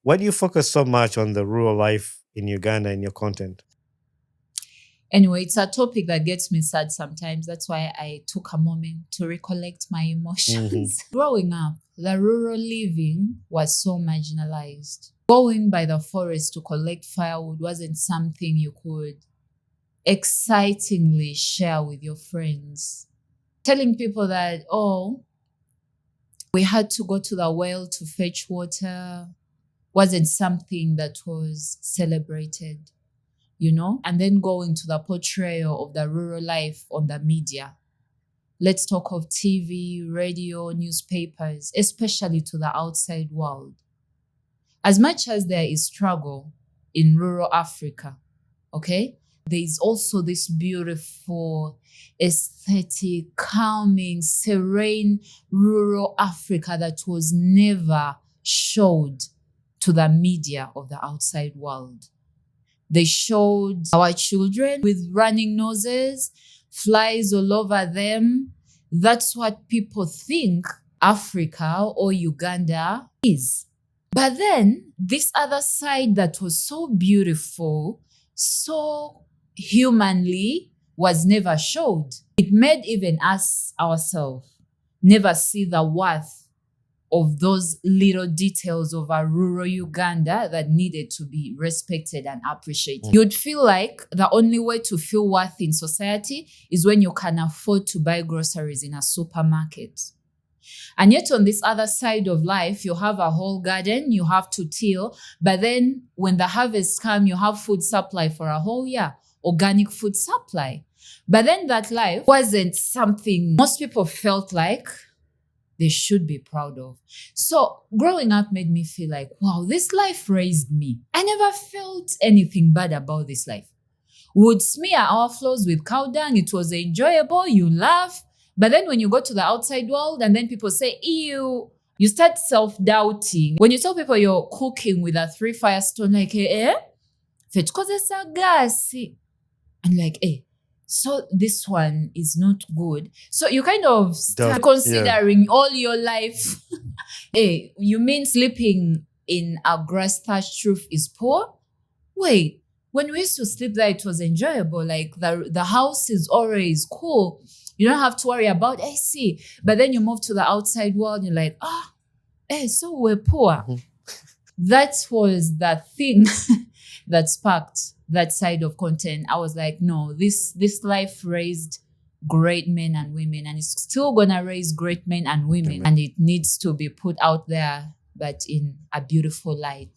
Why do you focus so much on the rural life in Uganda in your content? Anyway, it's a topic that gets me sad sometimes. That's why I took a moment to recollect my emotions. Growing up, the rural living was so marginalized. Going by the forest to collect firewood wasn't something you could excitingly share with your friends. Telling people that, oh, we had to go to the well to fetch water wasn't something that was celebrated, and then going to the portrayal of the rural life on the media. Let's talk of TV, radio, newspapers, especially to the outside world. As much as there is struggle in rural Africa, okay, there is also this beautiful, aesthetic, calming, serene rural Africa that was never showed to the media of the outside world. They showed our children with running noses, flies all over them. That's what people think Africa or Uganda is. But then this other side that was so beautiful, so humanly, was never showed. It made even us ourselves never see the worth of those little details of our rural Uganda that needed to be respected and appreciated. You'd feel like the only way to feel worth in society is when you can afford to buy groceries in a supermarket. And yet on this other side of life, you have a whole garden, you have to till, but then when the harvest comes, you have food supply for a whole year, organic food supply. But then that life wasn't something most people felt like they should be proud of. So growing up made me feel like, wow, this life raised me. I never felt anything bad about this life. We would smear our floors with cow dung. It was enjoyable. You laugh. But then when you go to the outside world and then people say, ew, you start self-doubting. When you tell people you're cooking with a 3 firestone, like, fetkozesa gas. And like, so this one is not good. So you kind of start considering all your life. You mean sleeping in a grass thatched roof is poor? Wait, when we used to sleep there, it was enjoyable. Like the house is always cool. You don't have to worry about AC. But then you move to the outside world, you're like, so we're poor. That was the thing that sparked that side of content. I was like, no, this life raised great men and women, and it's still gonna raise great men and women, and it needs to be put out there, but in a beautiful light.